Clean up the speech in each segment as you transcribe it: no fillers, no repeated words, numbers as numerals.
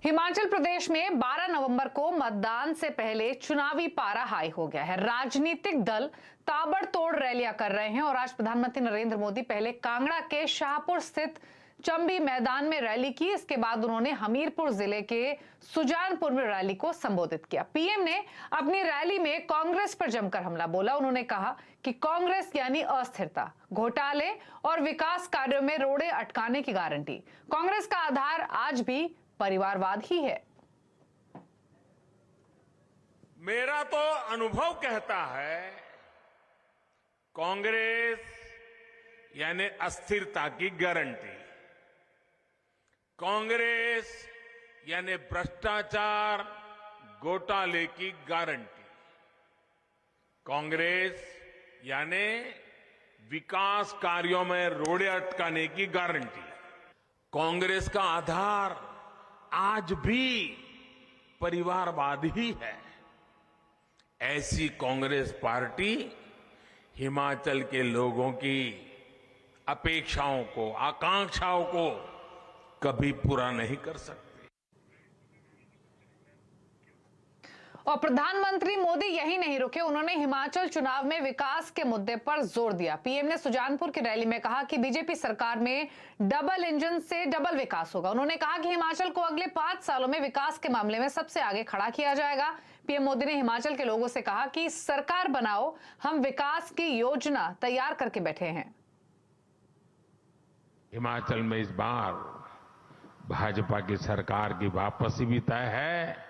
हिमाचल प्रदेश में 12 नवंबर को मतदान से पहले चुनावी पारा हाई हो गया है। राजनीतिक दल ताबड़तोड़ रैलियां कर रहे हैं और आज प्रधानमंत्री नरेंद्र मोदी पहले कांगड़ा के शाहपुर स्थित चंबी मैदान में रैली की। इसके बाद उन्होंने हमीरपुर जिले के सुजानपुर में रैली को संबोधित किया। पीएम ने अपनी रैली में कांग्रेस पर जमकर हमला बोला। उन्होंने कहा कि कांग्रेस यानी अस्थिरता, घोटाले और विकास कार्यों में रोड़े अटकाने की गारंटी। कांग्रेस का आधार आज भी परिवारवाद ही है। मेरा तो अनुभव कहता है कांग्रेस यानी अस्थिरता की गारंटी, कांग्रेस यानी भ्रष्टाचार घोटाले की गारंटी, कांग्रेस यानी विकास कार्यों में रोड़े अटकाने की गारंटी। कांग्रेस का आधार आज भी परिवारवाद ही है। ऐसी कांग्रेस पार्टी हिमाचल के लोगों की अपेक्षाओं को, आकांक्षाओं को कभी पूरा नहीं कर सकती। और प्रधानमंत्री मोदी यही नहीं रुके, उन्होंने हिमाचल चुनाव में विकास के मुद्दे पर जोर दिया। पीएम ने सुजानपुर की रैली में कहा कि बीजेपी सरकार में डबल इंजन से डबल विकास होगा। उन्होंने कहा कि हिमाचल को अगले 5 सालों में विकास के मामले में सबसे आगे खड़ा किया जाएगा। पीएम मोदी ने हिमाचल के लोगों से कहा कि सरकार बनाओ, हम विकास की योजना तैयार करके बैठे हैं। हिमाचल में इस बार भाजपा की सरकार की वापसी भी तय है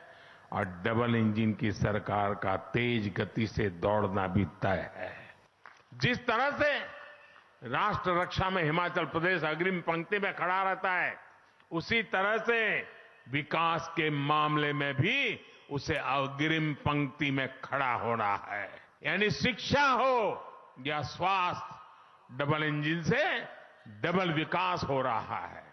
और डबल इंजन की सरकार का तेज गति से दौड़ना भी तय है। जिस तरह से राष्ट्र रक्षा में हिमाचल प्रदेश अग्रिम पंक्ति में खड़ा रहता है, उसी तरह से विकास के मामले में भी उसे अग्रिम पंक्ति में खड़ा होना है। यानी शिक्षा हो या स्वास्थ्य, डबल इंजन से डबल विकास हो रहा है।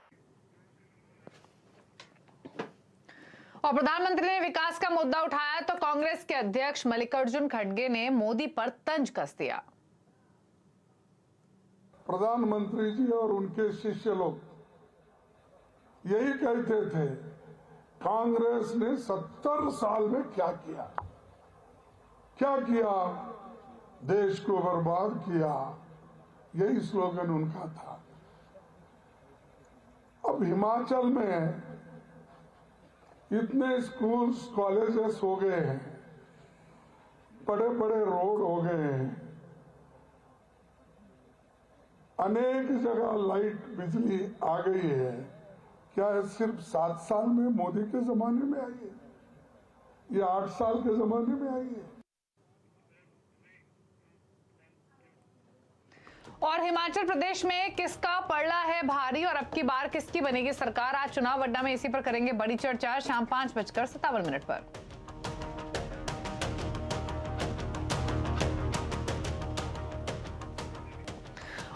और प्रधानमंत्री ने विकास का मुद्दा उठाया तो कांग्रेस के अध्यक्ष मल्लिकार्जुन खड़गे ने मोदी पर तंज कस दिया। प्रधानमंत्री जी और उनके शिष्य लोग यही कहते थे, कांग्रेस ने 70 साल में क्या किया, देश को बर्बाद किया। यही स्लोगन उनका था। अब हिमाचल में इतने स्कूल्स, कॉलेजेस हो गए हैं, बड़े बड़े रोड हो गए हैं, अनेक जगह लाइट, बिजली आ गई है। क्या है सिर्फ 7 साल में मोदी के जमाने में आई है या 8 साल के जमाने में आई है? और हिमाचल प्रदेश में किसका पलड़ा है भारी और अब की बार किसकी बनेगी सरकार? आज चुनाव अड्डा में इसी पर करेंगे बड़ी चर्चा। शाम 5:57 पर।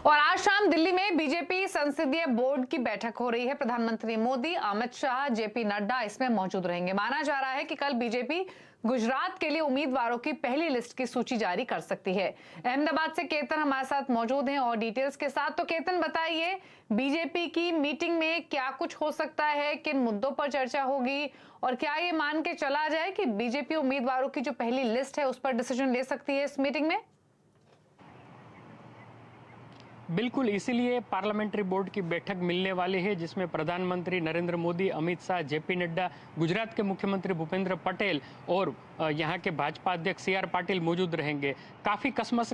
और आज शाम दिल्ली में बीजेपी संसदीय बोर्ड की बैठक हो रही है। प्रधानमंत्री मोदी, अमित शाह, जेपी नड्डा इसमें मौजूद रहेंगे। माना जा रहा है कि कल बीजेपी गुजरात के लिए उम्मीदवारों की पहली लिस्ट की सूची जारी कर सकती है। अहमदाबाद से केतन हमारे साथ मौजूद हैं और डिटेल्स के साथ। तो केतन, बताइए, बीजेपी की मीटिंग में क्या कुछ हो सकता है, किन मुद्दों पर चर्चा होगी और क्या ये मान के चला जाए कि बीजेपी उम्मीदवारों की जो पहली लिस्ट है उस पर डिसीजन ले सकती है इस मीटिंग में? बिल्कुल, इसीलिए पार्लियामेंट्री बोर्ड की बैठक मिलने वाली है, जिसमें प्रधानमंत्री नरेंद्र मोदी, अमित शाह, जेपी नड्डा, गुजरात के मुख्यमंत्री भूपेंद्र पटेल और यहाँ के भाजपा अध्यक्ष CR पाटिल मौजूद रहेंगे। काफ़ी कसमस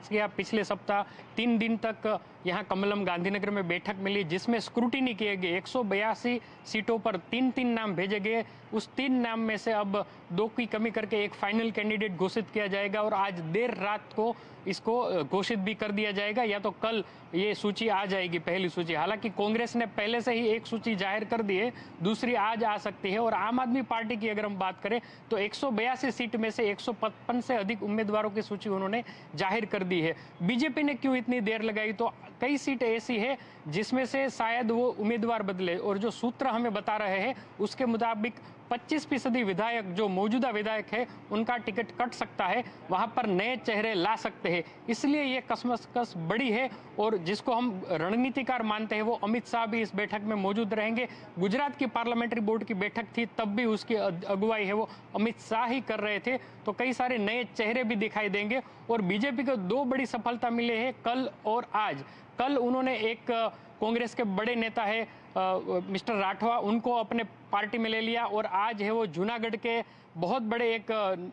किया पिछले सप्ताह 3 दिन तक यहाँ कमलम गांधीनगर में बैठक मिली, जिसमें स्क्रूटिनी किए गए। 182 सीटों पर 3-3 नाम भेजे गए। उस 3 नाम में से अब 2 की कमी करके एक फाइनल कैंडिडेट घोषित किया जाएगा और आज देर रात को इसको घोषित भी कर दिया जाएगा, या तो कल ये सूची आ जाएगी, पहली सूची। हालांकि कांग्रेस ने पहले से ही एक सूची जाहिर कर दी है, दूसरी आज आ सकती है। और आम आदमी पार्टी की अगर हम बात करें तो 182 सीट में से 155 से अधिक उम्मीदवारों की सूची उन्होंने जाहिर कर दी है। बीजेपी ने क्यों इतनी देर लगाई? तो कई सीटें ऐसी है जिसमें से शायद वो उम्मीदवार बदले, और जो सूत्र हमें बता रहे हैं उसके मुताबिक 25% विधायक जो मौजूदा विधायक है उनका टिकट कट सकता है, वहां पर नए चेहरे ला सकते हैं। इसलिए ये कशमकश बड़ी है और जिसको हम रणनीतिकार मानते हैं वो अमित शाह भी इस बैठक में मौजूद रहेंगे। गुजरात की पार्लियामेंट्री बोर्ड की बैठक थी, तब भी उसकी अगुवाई है वो अमित शाह ही कर रहे थे, तो कई सारे नए चेहरे भी दिखाई देंगे। और बीजेपी को 2 बड़ी सफलता मिली है कल और आज। कल उन्होंने एक कांग्रेस के बड़े नेता है मिस्टर राठवा, उनको अपने पार्टी में ले लिया, और आज है वो जूनागढ़ के बहुत बड़े एक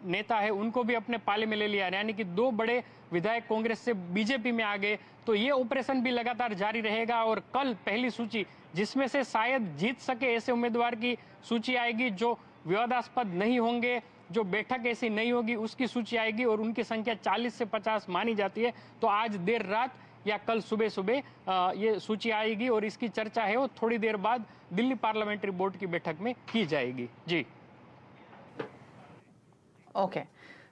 नेता है, उनको भी अपने पाले में ले लिया। यानी कि 2 बड़े विधायक कांग्रेस से बीजेपी में आ गए। तो ये ऑपरेशन भी लगातार जारी रहेगा और कल पहली सूची, जिसमें से शायद जीत सके ऐसे उम्मीदवार की सूची आएगी, जो विवादास्पद नहीं होंगे, जो बैठक ऐसी नहीं होगी, उसकी सूची आएगी और उनकी संख्या 40 से 50 मानी जाती है। तो आज देर रात या कल सुबह सुबह ये सूची आएगी और इसकी चर्चा है वो थोड़ी देर बाद दिल्ली पार्लियामेंट्री बोर्ड की बैठक में की जाएगी। जी ओके,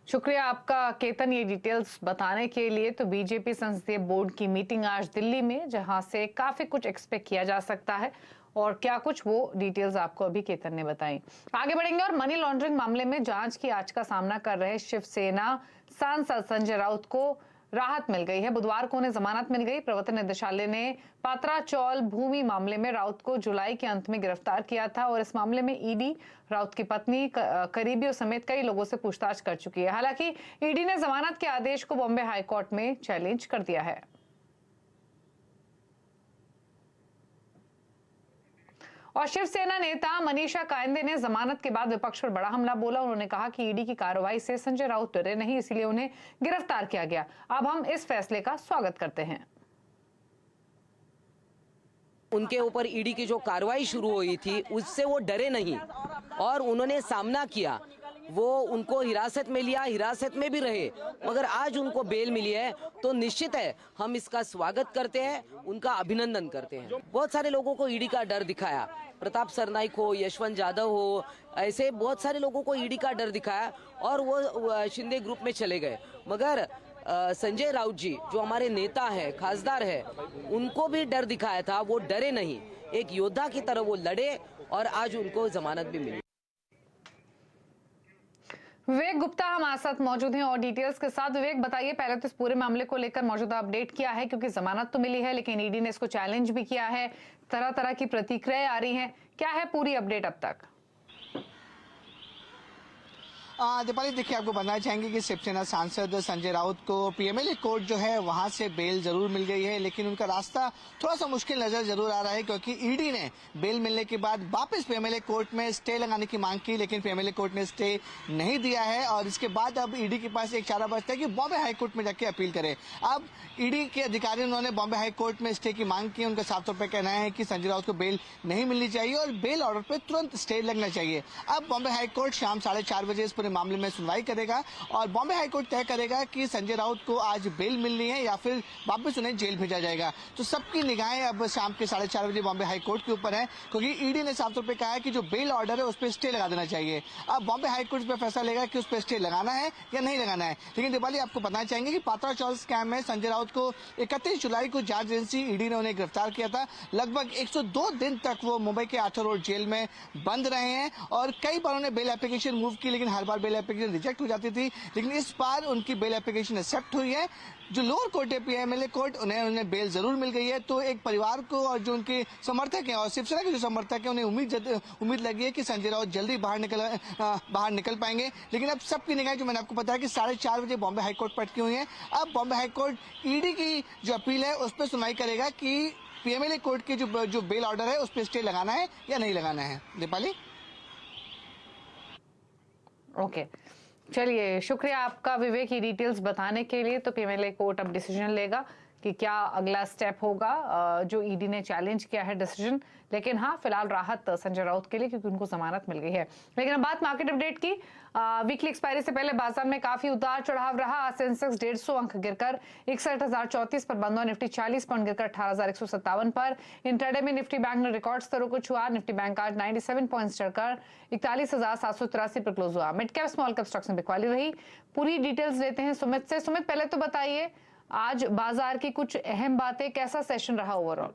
शुक्रिया आपका केतन ये डिटेल्स बताने के लिए। तो बीजेपी संसदीय बोर्ड की मीटिंग आज दिल्ली में, जहां से काफी कुछ एक्सपेक्ट किया जा सकता है और क्या कुछ, वो डिटेल्स आपको अभी केतन ने बताई। आगे बढ़ेंगे और मनी लॉन्ड्रिंग मामले में जांच की आज का सामना कर रहे शिवसेना सांसद संजय राउत को राहत मिल गई है। बुधवार को उन्हें जमानत मिल गई। प्रवर्तन निदेशालय ने पात्रा चौल भूमि मामले में राउत को जुलाई के अंत में गिरफ्तार किया था और इस मामले में ईडी राउत की पत्नी, करीबियों समेत कई लोगों से पूछताछ कर चुकी है। हालांकि ईडी ने जमानत के आदेश को बॉम्बे हाई कोर्ट में चैलेंज कर दिया है। और शिवसेना नेता मनीषा कायंदे ने जमानत के बाद विपक्ष पर बड़ा हमला बोला। उन्होंने कहा कि ईडी की कार्रवाई से संजय राउत डरे नहीं, इसलिए उन्हें गिरफ्तार किया गया। अब हम इस फैसले का स्वागत करते हैं। उनके ऊपर ईडी की जो कार्रवाई शुरू हुई थी उससे वो डरे नहीं और उन्होंने सामना किया। वो उनको हिरासत में लिया, हिरासत में भी रहे, मगर आज उनको बेल मिली है तो निश्चित है हम इसका स्वागत करते हैं, उनका अभिनंदन करते हैं। बहुत सारे लोगों को ईडी का डर दिखाया, प्रताप सरनाइक हो, यशवंत यादव हो, ऐसे बहुत सारे लोगों को ईडी का डर दिखाया और वो शिंदे ग्रुप में चले गए। मगर संजय राउत जी जो हमारे नेता है, खासदार है, उनको भी डर दिखाया था, वो डरे नहीं, एक योद्धा की तरह वो लड़े और आज उनको जमानत भी मिली। विवेक गुप्ता हमारे साथ मौजूद हैं और डिटेल्स के साथ। विवेक, बताइए पहले तो इस पूरे मामले को लेकर मौजूदा अपडेट क्या है, क्योंकि जमानत तो मिली है लेकिन ईडी ने इसको चैलेंज भी किया है, तरह तरह की प्रतिक्रियाएं आ रही हैं, क्या है पूरी अपडेट अब तक? दीपाली, देखिए आपको बताना चाहेंगे कि शिवसेना सांसद संजय राउत को पीएमएलए कोर्ट जो है वहां से बेल जरूर मिल गई है, लेकिन उनका रास्ता थोड़ा सा मुश्किल नजर जरूर आ रहा है, क्योंकि ईडी ने बेल मिलने के बाद वापस पीएमएलए कोर्ट में स्टे लगाने की मांग की, लेकिन पीएमएलए कोर्ट ने स्टे नहीं दिया है और इसके बाद अब ईडी के पास एक चारा बचता है कि बॉम्बे हाई कोर्ट में जाके अपील करे। अब ईडी के अधिकारी उन्होंने बॉम्बे हाई कोर्ट में स्टे की मांग की। उनका साफ तौर पर कहना है कि संजय राउत को बेल नहीं मिलनी चाहिए और बेल ऑर्डर पर तुरंत स्टे लगना चाहिए। अब बॉम्बे हाई कोर्ट शाम 4:30 बजे इस पूरे मामले में सुनवाई करेगा और बॉम्बे हाईकोर्ट तय करेगा कि संजय राउत को आज बेल मिलनी है या फिर वापस उन्हें जेल भेजा जाएगा। तो सबकी निगाहें अब शाम के 4:30 बजे बॉम्बे हाईकोर्ट के ऊपर है, क्योंकि ईडी ने साफ तौर पे कहा है कि जो बेल ऑर्डर है उस पर स्टे लगा देना चाहिए। अब बॉम्बे हाईकोर्ट इस पर फैसला लेगा कि उस पर स्टे लगाना है या नहीं लगाना है। लेकिन दीपाली, आपको बताना चाहेंगे कि पात्रा चौल स्कैम में संजय राउत को 31 जुलाई को जांच एजेंसी ईडी ने उन्हें गिरफ्तार किया था। लगभग 102 दिन तक वो मुंबई के आर्थर रोड जेल में बंद रहे हैं और कई बार उन्हें बेल एप्लीकेशन मूव की, लेकिन हर बार बेल एप्लीकेशन रिजेक्ट हो जाती थी। लेकिन इस बार उनकी बेल एप्लीकेशन एक्सेप्ट हुई है। जो लोअर कोर्ट है पीएमएलए कोर्ट, उन्हें बेल जरूर मिल गई है। तो एक परिवार को और जो उनके समर्थक हैं और शिवसेना के जो समर्थक हैं उन्हें उम्मीद लगी है कि संजय राउत जल्दी बाहर निकल पाएंगे। लेकिन अब सबकी निगाहें, जो मैंने आपको बताया कि 4:30 बजे बॉम्बे हाईकोर्ट पर अटकी हुई है। अब बॉम्बे हाईकोर्ट ईडी की जो अपील है उस पर सुनवाई करेगा कि पीएमएलए कोर्ट के जो बेल ऑर्डर है उस पर स्टे लगाना है या नहीं लगाना है। दीपाली, ओके, चलिए शुक्रिया आपका विवेक की डिटेल्स बताने के लिए। तो पीएमएलए कोर्ट अब डिसीजन लेगा कि क्या अगला स्टेप होगा। जो ईडी ने चैलेंज किया है डिसीजन, लेकिन हाँ फिलहाल राहत संजय राउत के लिए क्योंकि उनको जमानत मिल गई है। लेकिन अब बात मार्केट अपडेट की। वीकली एक्सपायरी से पहले बाजार में काफी उतार चढ़ाव रहा। आज सेंसेक्स 150 अंक गिरकर 61,034 पर बंद हुआ। निफ्टी 40 पॉइंट गिरकर 18,157 पर। इंट्राडे में निफ्टी बैंक ने रिकॉर्ड स्तरों को छुआ। निफ्टी बैंक आज 97 पॉइंट्स चढ़कर 41,783 पर क्लोज हुआ। Mid cap small cap stocks में बिकवाली रही। पूरी डिटेल्स लेते हैं सुमित से। सुमित, पहले तो बताइए आज बाजार की कुछ अहम बातें, कैसा सेशन रहा ओवरऑल?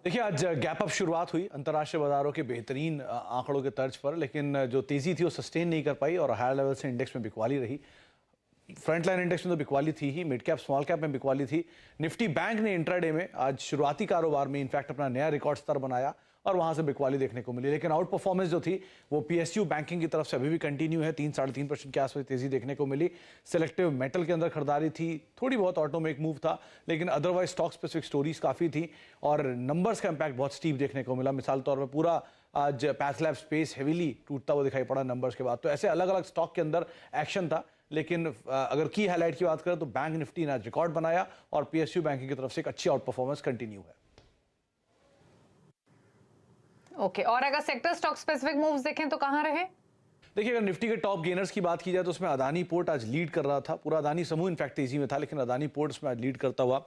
देखिए, आज गैप अप शुरुआत हुई अंतर्राष्ट्रीय बाजारों के बेहतरीन आंकड़ों के तर्ज पर, लेकिन जो तेजी थी वो सस्टेन नहीं कर पाई और हायर लेवल से इंडेक्स में बिकवाली रही। फ्रंट लाइन इंडेक्स में तो बिकवाली थी ही, मिड कैप स्मॉल कैप में बिकवाली थी। निफ्टी बैंक ने इंट्राडे में आज शुरुआती कारोबार में इनफैक्ट अपना नया रिकॉर्ड स्तर बनाया और वहां से बिकवाली देखने को मिली, लेकिन आउट परफॉर्मेंस जो थी वो पीएसयू बैंकिंग की तरफ से अभी भी कंटिन्यू है। 3-3.5% के आसपास तेजी देखने को मिली। सिलेक्टिव मेटल के अंदर खरीदारी थी, थोड़ी बहुत ऑटो में एक मूव था, लेकिन अदरवाइज स्टॉक स्पेसिफिक स्टोरीज काफी थी और नंबर्स का इंपैक्ट बहुत स्टीप देखने को मिला। मिसाल तौर पर पूरा आज पैथलैब स्पेस हेवीली टूटता हुआ दिखाई पड़ा नंबर्स के बाद। तो ऐसे अलग अलग स्टॉक के अंदर एक्शन था, लेकिन अगर की हाईलाइट की बात करें तो बैंक निफ्टी ने आज रिकॉर्ड बनाया और पीएसयू बैंकिंग की तरफ से एक अच्छी आउट परफॉर्मेंस कंटिन्यू है। ओके, और अगर सेक्टर स्टॉक स्पेसिफिक मूव्स देखें तो कहां रहे? देखिए, अगर निफ्टी के टॉप गेनर्स की बात की जाए तो उसमें अदानी पोर्ट आज लीड कर रहा था। पूरा अदानी समूह इनफैक्ट तेजी में था, लेकिन अदानी पोर्ट उसमें आज लीड करता हुआ।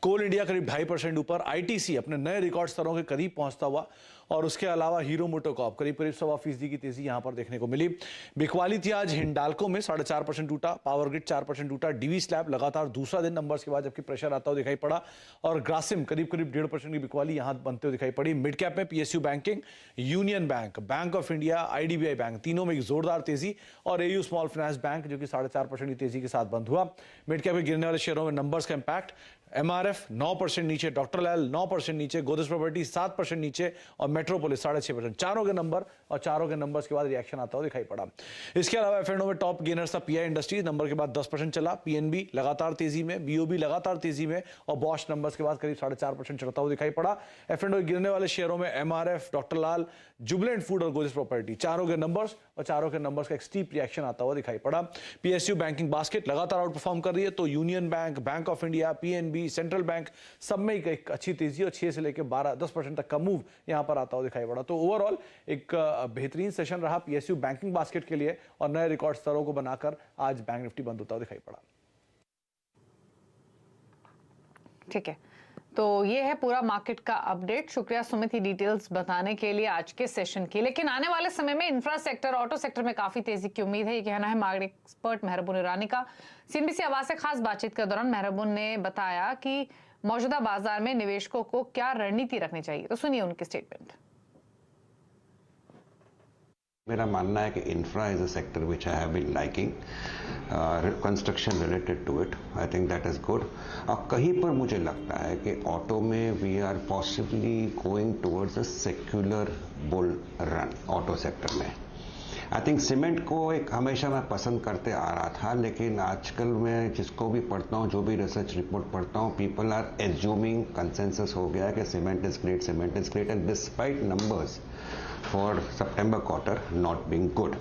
कोल इंडिया करीब 2.5% ऊपर, आईटीसी अपने नए रिकॉर्ड स्तरों के करीब पहुंचता हुआ और उसके अलावा हीरो मोटोकॉर्प करीब 1.25% की तेजी यहां पर देखने को मिली। बिकवाली थी आज हिंडाल्को में 4.5% टूटा, पावर ग्रिड 4% टूटा, डीवी स्लैब लगातार दूसरा दिन नंबर्स के बाद जबकि प्रेशर आता हुआ दिखाई पड़ा और ग्रासिम करीब 1.5% की बिकवाली यहां बनते हुए दिखाई पड़ी। मिड कैप में PSU banking, union bank, bank of India, IDBI bank तीनों में एक जोरदार तेजी और एयू स्मॉल फाइनेंस बैंक जो कि 4.5% की तेजी के साथ बंद हुआ। मिड कैप में गिरने वाले शेयरों में नंबर्स का इंपैक्ट, एमआरएफ 9% नीचे, डॉक्टर लाल 9% नीचे, गोदरेज प्रॉपर्टी 7% नीचे और मेट्रोपोलिस 6.5%। चारों के नंबर और चारों के नंबर्स के बाद रिएक्शन आता हुआ दिखाई पड़ा। इसके अलावा एफएनओ में टॉप गेनर्स था पीआई इंडस्ट्रीज, नंबर के बाद 10% चला, पीएनबी लगातार तेजी में, बीओबी लगातार तेजी में और बॉश नंबर्स के बाद करीब 4.5% चढ़ता हुआ दिखाई पड़ा। एफएनओ गिरने वाले शेयरों में एमआरएफ, डॉक्टर लाल, जुबिलेंट फूड और गोदरेज प्रॉपर्टी चारों के नंबर्स और चारों के नंबर्स का एक स्टीप रिएक्शन आता हुआ दिखाई पड़ा। पीएसयू बैंकिंग बास्केट लगातार आउट परफॉर्म कर रही है, तो union bank, bank of India, PNB, central bank सब में एक अच्छी तेजी और 6 से लेकर 12-10% तक का मूव यहां पर आता हुआ दिखाई पड़ा। तो ओवरऑल एक बेहतरीन सेशन रहा पीएसयू बैंकिंग बास्केट के लिए और नए रिकॉर्ड स्तरों को बनाकर आज बैंक निफ्टी बंद होता हुआ दिखाई पड़ा। ठीक है, तो ये है पूरा मार्केट का अपडेट। शुक्रिया सुमित ही डिटेल्स बताने के लिए आज के सेशन की। लेकिन आने वाले समय में इंफ्रा सेक्टर, ऑटो सेक्टर में काफी तेजी की उम्मीद है, ये कहना है मार्केट एक्सपर्ट मेहरबून ईरानी का। सीएनबीसी आवाज से खास बातचीत के दौरान मेहरबून ने बताया कि मौजूदा बाजार में निवेशकों को क्या रणनीति रखनी चाहिए, तो सुनिए उनके स्टेटमेंट। मेरा मानना है कि infra is a sector which I have been liking, construction related to it, I think that is good. और कहीं पर मुझे लगता है कि ऑटो में we are possibly going towards a secular bull run auto sector में। आई थिंक सीमेंट को एक हमेशा मैं पसंद करते आ रहा था, लेकिन आजकल मैं जिसको भी पढ़ता हूँ, जो भी रिसर्च रिपोर्ट पढ़ता हूँ, पीपल आर एज्यूमिंग, कंसेंसस हो गया कि cement is great and despite numbers for September quarter not being good.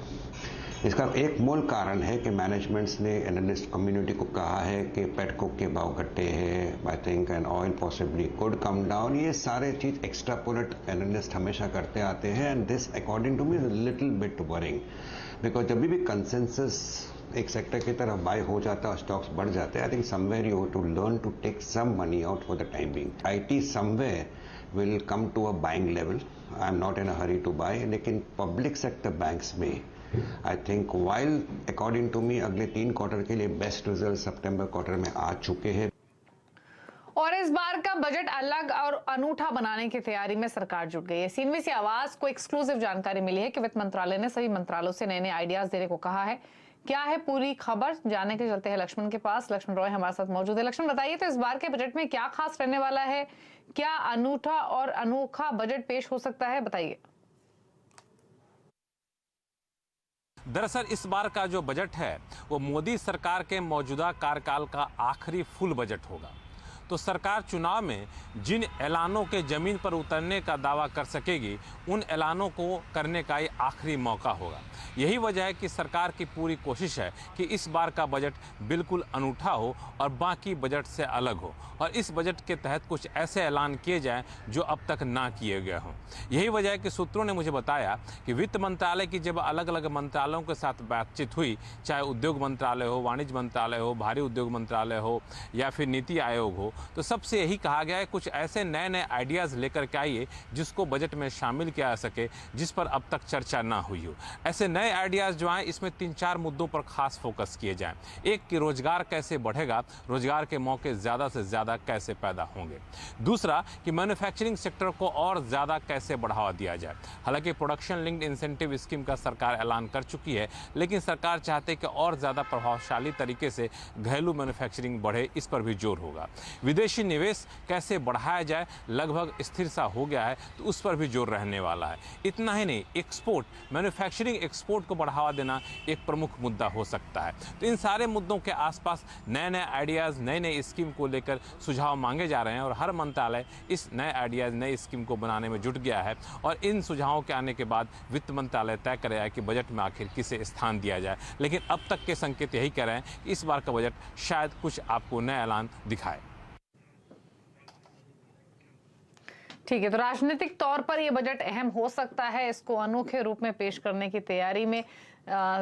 इसका एक मूल कारण है कि मैनेजमेंट्स ने एनालिस्ट कम्युनिटी को कहा है कि पेटकोक के भाव घटे हैं, I think and oil possibly could come down. ये सारे चीज एक्स्ट्रापोलेट एनालिस्ट हमेशा करते आते हैं and this according to me is little bit worrying, because जब भी कंसेंसस एक सेक्टर की तरफ बाय हो जाता है और स्टॉक्स बढ़ जाते हैं, I think somewhere you have to learn to take some money out for the time being. IT somewhere will come to a buying level, I am not in a hurry to buy, लेकिन public sector banks में I think while according to me अगले 3 quarter के लिए best result सितंबर quarter में आ चुके हैं। और इस बार का बजट अलग और अनूठा बनाने की तैयारी में सरकार जुट गई है। सीएनबीसी आवाज को एक्सक्लूसिव जानकारी मिली है कि वित्त मंत्रालय ने सभी मंत्रालयों से नए नए आइडियाज देने को कहा है। क्या है पूरी खबर, जानने के चलते हैं लक्ष्मण के पास। लक्ष्मण रॉय हमारे साथ मौजूद है। लक्ष्मण, बताइए तो इस बार के बजट में क्या खास रहने वाला है, क्या अनूठा और अनोखा बजट पेश हो सकता है, बताइए। दरअसल इस बार का जो बजट है वो मोदी सरकार के मौजूदा कार्यकाल का आखिरी फुल बजट होगा। तो सरकार चुनाव में जिन ऐलानों के जमीन पर उतरने का दावा कर सकेगी, उन ऐलानों को करने का ये आखिरी मौका होगा। यही वजह है कि सरकार की पूरी कोशिश है कि इस बार का बजट बिल्कुल अनूठा हो और बाकी बजट से अलग हो और इस बजट के तहत कुछ ऐसे ऐलान किए जाएं जो अब तक ना किए गए हों। यही वजह है कि सूत्रों ने मुझे बताया कि वित्त मंत्रालय की जब अलग अलग मंत्रालयों के साथ बातचीत हुई, चाहे उद्योग मंत्रालय हो, वाणिज्य मंत्रालय हो, भारी उद्योग मंत्रालय हो या फिर नीति आयोग हो, तो सबसे यही कहा गया है कुछ ऐसे नए नए आइडियाज़ लेकर के आइए जिसको बजट में शामिल किया जा सके, जिस पर अब तक चर्चा ना हुई हो। ऐसे नए आइडियाज़ जो आए इसमें 3-4 मुद्दों पर खास फोकस किए जाएं। एक कि रोजगार कैसे बढ़ेगा, रोजगार के मौके ज़्यादा से ज़्यादा कैसे पैदा होंगे। दूसरा कि मैन्युफैक्चरिंग सेक्टर को और ज़्यादा कैसे बढ़ावा दिया जाए। हालांकि प्रोडक्शन लिंक्ड इंसेंटिव स्कीम का सरकार ऐलान कर चुकी है, लेकिन सरकार चाहते है कि और ज़्यादा प्रभावशाली तरीके से घरेलू मैन्युफैक्चरिंग बढ़े, इस पर भी जोर होगा। विदेशी निवेश कैसे बढ़ाया जाए, लगभग स्थिर सा हो गया है, तो उस पर भी जोर रहने वाला है। इतना ही नहीं, एक्सपोर्ट, मैन्युफैक्चरिंग एक्सपोर्ट को बढ़ावा देना एक प्रमुख मुद्दा हो सकता है। तो इन सारे मुद्दों के आसपास नए नए आइडियाज़, नए नए स्कीम को लेकर सुझाव मांगे जा रहे हैं और हर मंत्रालय इस नए आइडियाज़, नए स्कीम को बनाने में जुट गया है और इन सुझावों के आने के बाद वित्त मंत्रालय तय करेगा कि बजट में आखिर किसे स्थान दिया जाए। लेकिन अब तक के संकेत यही कह रहे हैं कि इस बार का बजट शायद कुछ आपको नया ऐलान दिखाए। ठीक है, तो राजनीतिक तौर पर यह बजट अहम हो सकता है। इसको अनोखे रूप में पेश करने की तैयारी में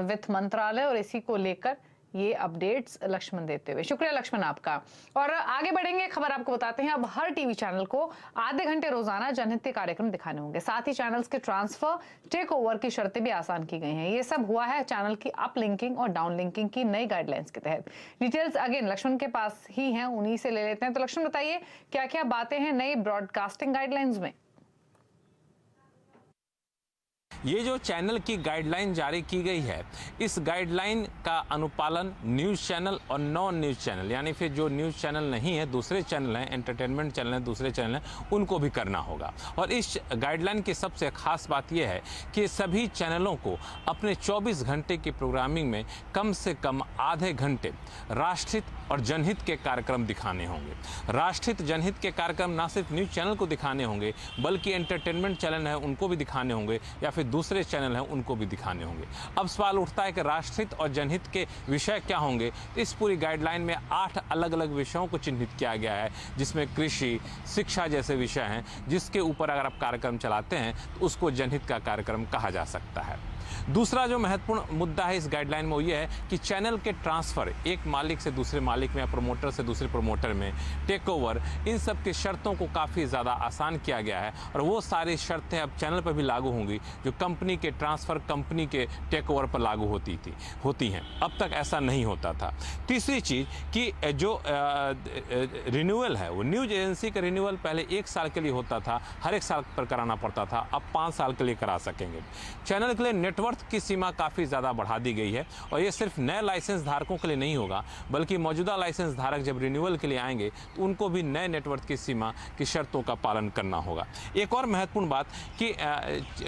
वित्त मंत्रालय और इसी को लेकर ये अपडेट्स लक्ष्मण देते हुए। शुक्रिया लक्ष्मण आपका। और आगे बढ़ेंगे, खबर आपको बताते हैं। अब हर टीवी चैनल को आधे घंटे रोजाना जनहित के कार्यक्रम दिखाने होंगे। साथ ही चैनल्स के ट्रांसफर, टेक ओवर की शर्तें भी आसान की गई हैं। ये सब हुआ है चैनल की अप लिंकिंग और डाउन लिंकिंग की नई गाइडलाइंस के तहत। डिटेल्स अगेन लक्ष्मण के पास ही हैं, उन्हीं से ले लेते हैं। तो लक्ष्मण बताइए क्या क्या बातें हैं नई ब्रॉडकास्टिंग गाइडलाइंस में? ये जो चैनल की गाइडलाइन जारी की गई है, इस गाइडलाइन का अनुपालन न्यूज़ चैनल और नॉन न्यूज़ चैनल, यानी फिर जो न्यूज़ चैनल नहीं है, दूसरे चैनल हैं, एंटरटेनमेंट चैनल हैं, दूसरे चैनल हैं, उनको भी करना होगा। और इस गाइडलाइन की सबसे खास बात यह है कि सभी चैनलों को अपने 24 घंटे की प्रोग्रामिंग में कम से कम आधे घंटे राष्ट्रहित और जनहित के कार्यक्रम दिखाने होंगे। राष्ट्रहित जनहित के कार्यक्रम ना सिर्फ न्यूज़ चैनल को दिखाने होंगे, बल्कि एंटरटेनमेंट चैनल है उनको भी दिखाने होंगे, या फिर दूसरे चैनल हैं उनको भी दिखाने होंगे। अब सवाल उठता है कि राष्ट्रहित और जनहित के विषय क्या होंगे। इस पूरी गाइडलाइन में 8 अलग अलग विषयों को चिन्हित किया गया है, जिसमें कृषि, शिक्षा जैसे विषय हैं, जिसके ऊपर अगर आप कार्यक्रम चलाते हैं तो उसको जनहित का कार्यक्रम कहा जा सकता है। दूसरा जो महत्वपूर्ण मुद्दा है इस गाइडलाइन में वो ये है कि चैनल के ट्रांसफ़र, एक मालिक से दूसरे मालिक में या प्रमोटर से दूसरे प्रमोटर में, टेक ओवर, इन सब की शर्तों को काफ़ी ज़्यादा आसान किया गया है और वो सारी शर्तें अब चैनल पर भी लागू होंगी जो कंपनी के ट्रांसफ़र, कंपनी के टेक ओवर पर लागू होती हैं। अब तक ऐसा नहीं होता था। तीसरी चीज़ कि जो रिन्यूअल है, वो न्यूज़ एजेंसी का रिन्यूअल पहले 1 साल के लिए होता था, हर 1 साल पर कराना पड़ता था, अब 5 साल के लिए करा सकेंगे। चैनल के लिए नेटवर्क की सीमा काफ़ी ज़्यादा बढ़ा दी गई है और ये सिर्फ नए लाइसेंस धारकों के लिए नहीं होगा, बल्कि मौजूदा लाइसेंस धारक जब रिन्यूअल के लिए आएंगे तो उनको भी नए नेटवर्क की सीमा की शर्तों का पालन करना होगा। एक और महत्वपूर्ण बात कि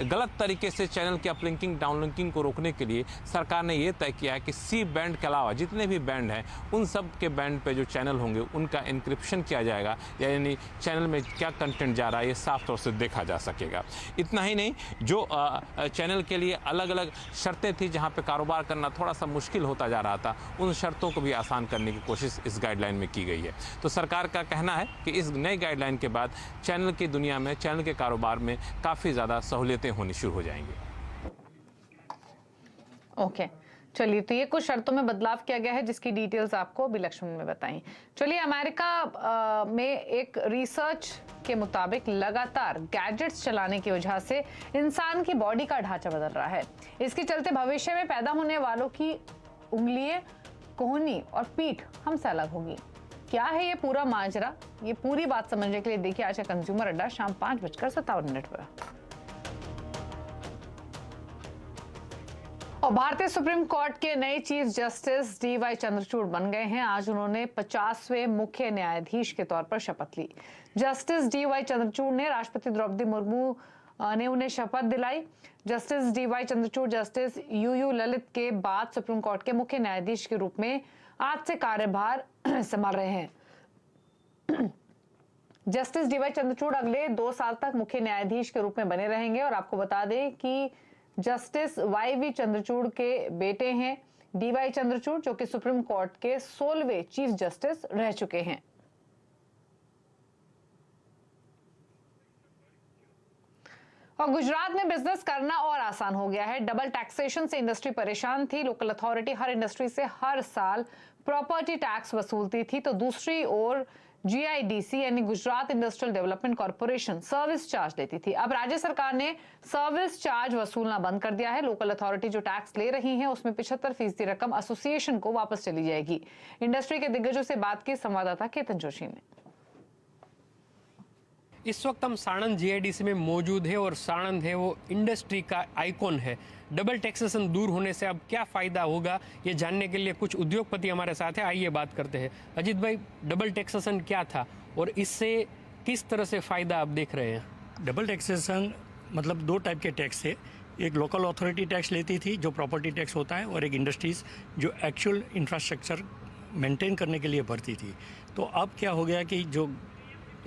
गलत तरीके से चैनल की अपलिंकिंग, डाउनलिंकिंग को रोकने के लिए सरकार ने ये तय किया है कि सी बैंड के अलावा जितने भी बैंड हैं उन सब के बैंड पे जो चैनल होंगे उनका इंक्रिप्शन किया जाएगा, यानी चैनल में क्या कंटेंट जा रहा है ये साफ तौर से देखा जा सकेगा। इतना ही नहीं, जो चैनल के लिए अलग अलग शर्तें थी जहां पे कारोबार करना थोड़ा सा मुश्किल होता जा रहा था, उन शर्तों को भी आसान करने की कोशिश इस गाइडलाइन में की गई है। तो सरकार का कहना है कि इस नई गाइडलाइन के बाद चैनल की दुनिया में, चैनल के कारोबार में काफ़ी ज़्यादा सहूलियतें होनी शुरू हो जाएंगी। ओके, चलिए, तो ये कुछ शर्तों में बदलाव किया गया है जिसकी डिटेल्स आपको अभी लक्ष्मण में बताई। चलिए, अमेरिका में एक रिसर्च के मुताबिक लगातार गैजेट्स चलाने की वजह से इंसान की बॉडी का ढांचा बदल रहा है। इसके चलते भविष्य में पैदा होने वालों की उंगलियां, कोहनी और पीठ हमसे अलग होगी। क्या है ये पूरा माजरा? ये पूरी बात समझने के लिए देखिए आज का कंज्यूमर अड्डा शाम 5:57 पर। और भारतीय सुप्रीम कोर्ट के नए चीफ जस्टिस DY चंद्रचूड़ बन गए हैं। आज उन्होंने 50वें मुख्य न्यायाधीश के तौर पर शपथ ली। जस्टिस DY चंद्रचूड़ ने राष्ट्रपति द्रौपदी मुर्मू ने उन्हें शपथ दिलाई। Justice DY Chandrachud justice UU Lalit के बाद सुप्रीम कोर्ट के मुख्य न्यायाधीश के रूप में आज से कार्यभार संभाल रहे हैं। जस्टिस DY चंद्रचूड़ अगले 2 साल तक मुख्य न्यायाधीश के रूप में बने रहेंगे। और आपको बता दें कि जस्टिस YV चंद्रचूड़ के बेटे हैं DY चंद्रचूड़, जो कि सुप्रीम कोर्ट के 16वें चीफ जस्टिस रह चुके हैं। और गुजरात में बिजनेस करना और आसान हो गया है। डबल टैक्सेशन से इंडस्ट्री परेशान थी। लोकल अथॉरिटी हर इंडस्ट्री से हर साल प्रॉपर्टी टैक्स वसूलती थी, तो दूसरी ओर GIDC यानी Gujarat industrial development corporation service charge लेती थी। अब राज्य सरकार ने सर्विस चार्ज वसूलना बंद कर दिया है। लोकल अथॉरिटी जो टैक्स ले रही है उसमें 75% रकम एसोसिएशन को वापस चली जाएगी। इंडस्ट्री के दिग्गजों से बात की संवाददाता केतन जोशी ने। इस वक्त हम साणंद GIDC में मौजूद है और साणंद है वो इंडस्ट्री का आइकॉन है। डबल टैक्सेशन दूर होने से अब क्या फ़ायदा होगा ये जानने के लिए कुछ उद्योगपति हमारे साथ हैं। आइए बात करते हैं। अजीत भाई, डबल टैक्सेशन क्या था और इससे किस तरह से फ़ायदा आप देख रहे हैं? डबल टैक्सेशन मतलब दो टाइप के टैक्स थे। एक लोकल अथॉरिटी टैक्स लेती थी जो प्रॉपर्टी टैक्स होता है, और एक इंडस्ट्रीज़ जो एक्चुअल इंफ्रास्ट्रक्चर मेंटेन करने के लिए भरती थी। तो अब क्या हो गया कि जो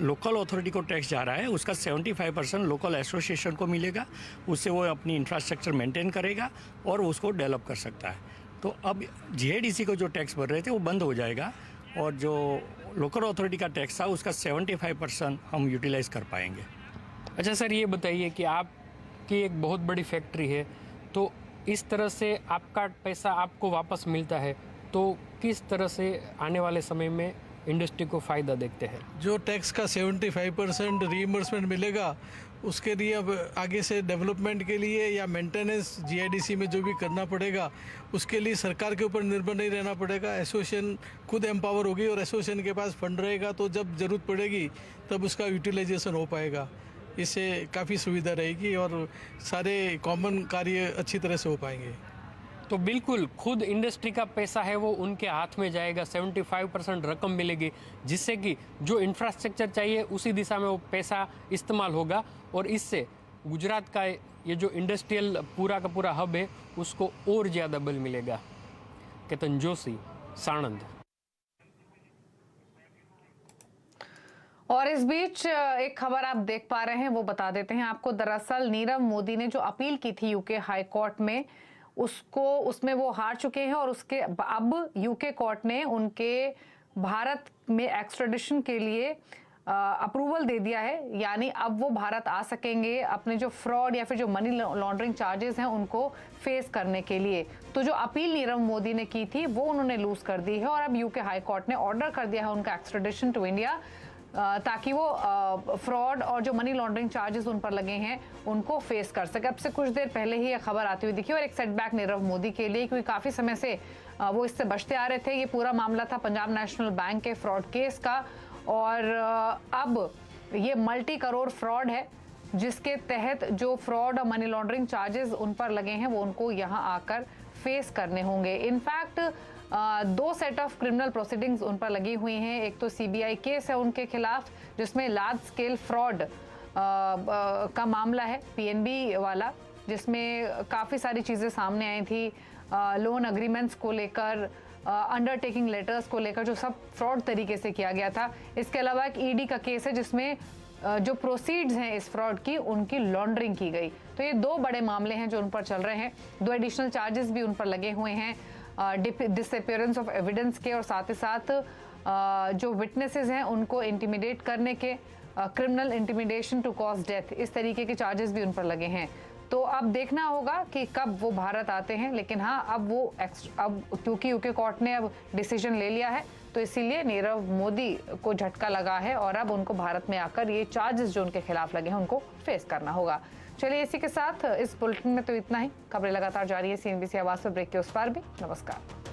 लोकल अथॉरिटी को टैक्स जा रहा है उसका 75% लोकल एसोसिएशन को मिलेगा। उससे वो अपनी इंफ्रास्ट्रक्चर मेंटेन करेगा और उसको डेवलप कर सकता है। तो अब GIDC को जो टैक्स भर रहे थे वो बंद हो जाएगा और जो लोकल अथॉरिटी का टैक्स था उसका 75% हम यूटिलाइज कर पाएंगे। अच्छा सर, ये बताइए कि आपकी एक बहुत बड़ी फैक्ट्री है, तो इस तरह से आपका पैसा आपको वापस मिलता है, तो किस तरह से आने वाले समय में इंडस्ट्री को फ़ायदा देखते हैं? जो टैक्स का 75% रीइंबर्समेंट मिलेगा उसके लिए अब आगे से डेवलपमेंट के लिए या मेंटेनेंस GIDC में जो भी करना पड़ेगा उसके लिए सरकार के ऊपर निर्भर नहीं रहना पड़ेगा। एसोसिएशन खुद एम्पावर होगी और एसोसिएशन के पास फंड रहेगा, तो जब ज़रूरत पड़ेगी तब उसका यूटिलाइजेशन हो पाएगा। इससे काफ़ी सुविधा रहेगी और सारे कॉमन कार्य अच्छी तरह से हो पाएंगे। तो बिल्कुल खुद इंडस्ट्री का पैसा है वो उनके हाथ में जाएगा, 75% रकम मिलेगी, जिससे कि जो इंफ्रास्ट्रक्चर चाहिए उसी दिशा में वो पैसा इस्तेमाल होगा और इससे गुजरात का ये जो इंडस्ट्रियल पूरा का पूरा हब है उसको और ज़्यादा बल मिलेगा। केतन जोशी, साणंद। और इस बीच एक खबर आप देख पा रहे हैं वो बता देते हैं आपको। दरअसल नीरव मोदी ने जो अपील की थी यूके हाई कोर्ट में उसमें वो हार चुके हैं और उसके अब यूके कोर्ट ने उनके भारत में एक्स्ट्रेडिशन के लिए अप्रूवल दे दिया है। यानी अब वो भारत आ सकेंगे अपने जो फ्रॉड या फिर जो मनी लॉन्ड्रिंग चार्जेस हैं उनको फेस करने के लिए। तो जो अपील नीरव मोदी ने की थी वो उन्होंने लूज कर दी है और अब यूके हाई कोर्ट ने ऑर्डर कर दिया है उनका एक्स्ट्रेडिशन टू इंडिया, ताकि वो फ्रॉड और जो मनी लॉन्ड्रिंग चार्जेस उन पर लगे हैं उनको फेस कर सके। अब से कुछ देर पहले ही यह खबर आती हुई दिखी और एक सेटबैक नीरव मोदी के लिए, क्योंकि काफ़ी समय से वो इससे बचते आ रहे थे। ये पूरा मामला था पंजाब नेशनल बैंक के फ्रॉड केस का और अब ये मल्टी करोड़ फ्रॉड है जिसके तहत जो फ्रॉड और मनी लॉन्ड्रिंग चार्जेस उन पर लगे हैं वो उनको यहाँ आकर फेस करने होंगे। In fact 2 set of criminal proceedings उन पर लगी हुई हैं। एक तो CBI केस है उनके खिलाफ जिसमें लार्ज स्केल फ्रॉड का मामला है, PNB वाला, जिसमें काफ़ी सारी चीज़ें सामने आई थी, लोन अग्रीमेंट्स को लेकर, अंडरटेकिंग लेटर्स को लेकर, जो सब फ्रॉड तरीके से किया गया था। इसके अलावा एक ED का केस है जिसमें जो प्रोसीड्स हैं इस फ्रॉड की उनकी लॉन्ड्रिंग की गई। तो ये 2 बड़े मामले हैं जो उन पर चल रहे हैं। 2 एडिशनल चार्जेस भी उन पर लगे हुए हैं, डिसअपियरेंस ऑफ एविडेंस के और साथ ही साथ जो विटनेसेस हैं उनको इंटिमिडेट करने के, criminal intimidation to cause death, इस तरीके के चार्जेस भी उन पर लगे हैं। तो अब देखना होगा कि कब वो भारत आते हैं, लेकिन हाँ अब क्योंकि यूके कोर्ट ने अब डिसीजन ले लिया है तो इसीलिए नीरव मोदी को झटका लगा है और अब उनको भारत में आकर ये चार्जेस जो उनके खिलाफ लगे हैं उनको फेस करना होगा। चलिए इसी के साथ इस बुलेटिन में तो इतना ही। खबरें लगातार जारी है CNBC आवाज पर, ब्रेक के उस पार भी। नमस्कार।